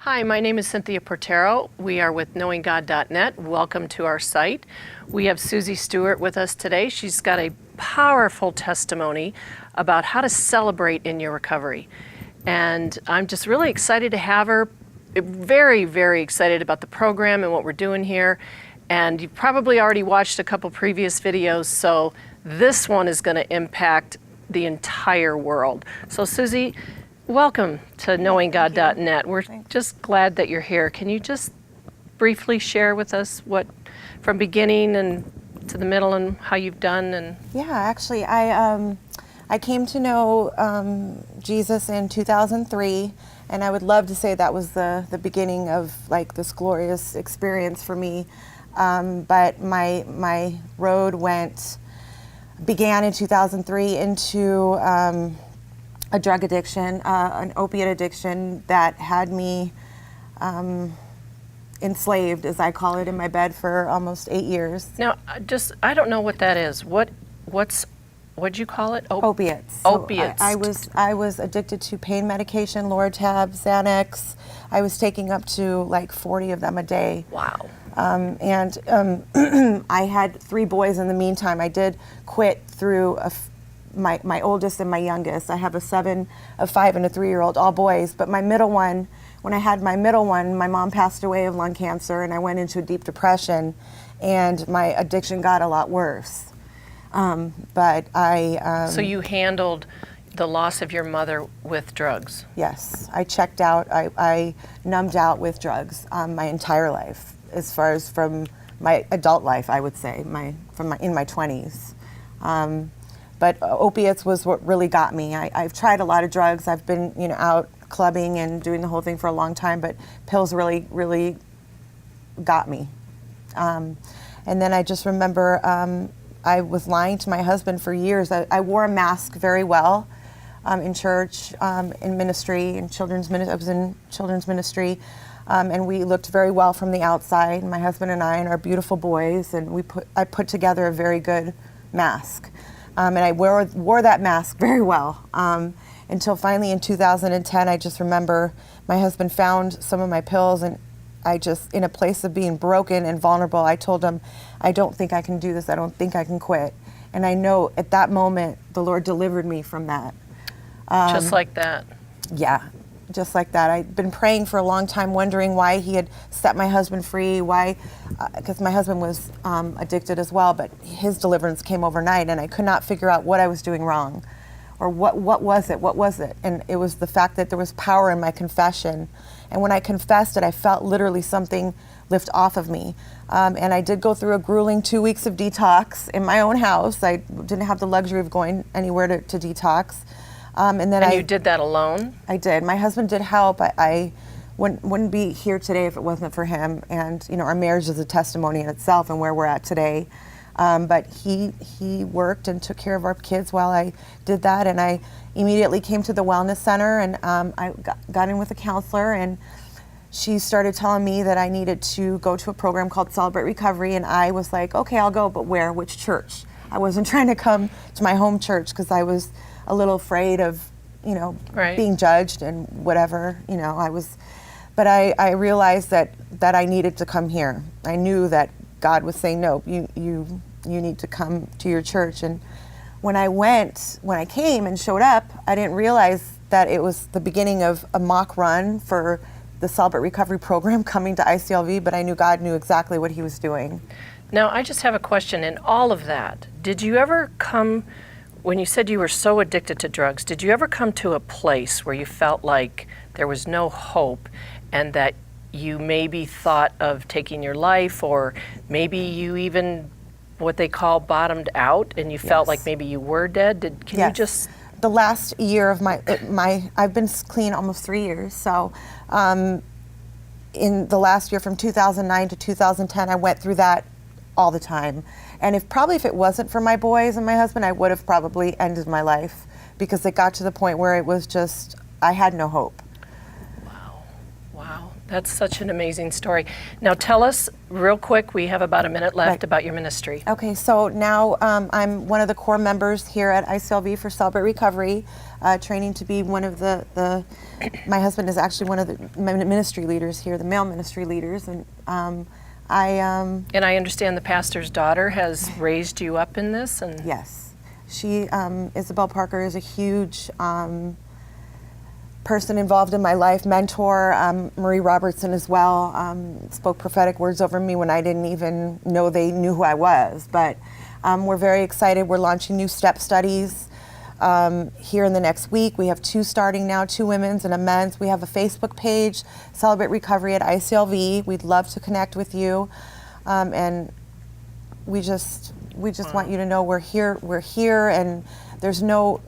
Hi, my name is Cynthia Portaro. We are with KnowingGod.net. Welcome to our site. We have Susie Stuart with us today. She's got a powerful testimony about how to celebrate in your recovery. And I'm just really excited to have her. Very, very excited about the program and what we're doing here. And you've probably already watched a couple previous videos, so this one is going to impact the entire world. So Susie, welcome to KnowingGod.net. We're just glad that you're here. Can you just briefly share with us what, from beginning and to the middle, and how you've done? And yeah, actually, I came to know Jesus in 2003, and I would love to say that was the beginning of like this glorious experience for me. But my road began in 2003 into a drug addiction, an opiate addiction that had me enslaved, as I call it, in my bed for almost 8 years. now, I don't know what that is. What'd you call it? Opiates. So Opiates. I was addicted to pain medication, Loratab, Xanax. I was taking up to like 40 of them a day. Wow. I had 3 boys in the meantime. I did quit through my oldest and my youngest. I have a 7, a 5, and a 3-year-old, all boys. But my middle one, when I had my middle one, my mom passed away of lung cancer, and I went into a deep depression, and my addiction got a lot worse. So you handled the loss of your mother with drugs? Yes, I checked out. I numbed out with drugs my entire life, as far as from my adult life, I would say, in my 20s. But opiates was what really got me. I've tried a lot of drugs. I've been, out clubbing and doing the whole thing for a long time, but pills really, really got me. And then I just remember I was lying to my husband for years. I wore a mask very well in church, in ministry, in children's ministry. I was in children's ministry, and we looked very well from the outside. My husband and I and our beautiful boys, and I put together a very good mask, and I wore that mask very well until finally in 2010. I just remember my husband found some of my pills, and I just, in a place of being broken and vulnerable, I told him, I don't think I can do this. I don't think I can quit. And I know at that moment, the Lord delivered me from that. Just like that? Yeah, just like that. I'd been praying for a long time, wondering why he had set my husband free, because my husband was addicted as well, but his deliverance came overnight, and I could not figure out what I was doing wrong, or what was it? And it was the fact that there was power in my confession. And when I confessed it, I felt literally something lift off of me. And I did go through a grueling 2 weeks of detox in my own house. I didn't have the luxury of going anywhere to detox. And you did that alone? I did. My husband did help. I wouldn't be here today if it wasn't for him. And our marriage is a testimony in itself and where we're at today. But he worked and took care of our kids while I did that, and I immediately came to the wellness center, and I got in with a counselor, and she started telling me that I needed to go to a program called Celebrate Recovery, and I was like, okay, I'll go, but where? Which church? I wasn't trying to come to my home church because I was a little afraid of, Right. being judged and whatever, but I realized that I needed to come here. I knew that God was saying, no, you need to come to your church. And when I came and showed up, I didn't realize that it was the beginning of a mock run for the Celebrate Recovery program coming to ICLV, but I knew God knew exactly what he was doing. Now, I just have a question. In all of that, did you ever come, when you said you were so addicted to drugs, did you ever come to a place where you felt like there was no hope, and that you maybe thought of taking your life, or maybe you even, what they call, bottomed out, and you felt like maybe you were dead? Can you just... The last year of I've been clean almost 3 years, so in the last year from 2009 to 2010, I went through that all the time. And if it wasn't for my boys and my husband, I would have probably ended my life, because it got to the point where it was just, I had no hope. Wow. That's such an amazing story. Now tell us real quick, we have about a minute left, about your ministry. Okay, so now I'm one of the core members here at ICLV for Celebrate Recovery, training to be one of my husband is actually one of the ministry leaders here, the male ministry leaders, and And I understand the pastor's daughter has raised you up in this. And yes, she, Isabel Parker, is a huge person involved in my life, mentor. Marie Robertson as well spoke prophetic words over me when I didn't even know they knew who I was. But we're very excited. We're launching new step studies here in the next week. We have 2 starting now, 2 women's and a men's. We have a Facebook page, Celebrate Recovery at ICLV. We'd love to connect with you, and we just want you to know we're here, and there's no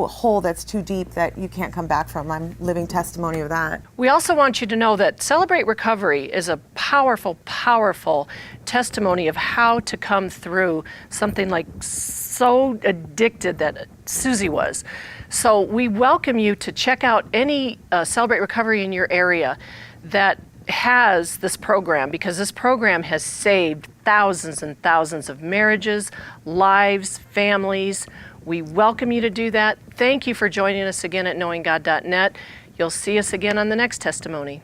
hole that's too deep that you can't come back from. I'm living testimony of that. we also want you to know that Celebrate Recovery is a powerful, powerful testimony of how to come through something like so addicted that Susie was. So we welcome you to check out any Celebrate Recovery in your area that has this program, because this program has saved thousands and thousands of marriages, lives, families. We welcome you to do that. Thank you for joining us again at KnowingGod.net. You'll see us again on the next testimony.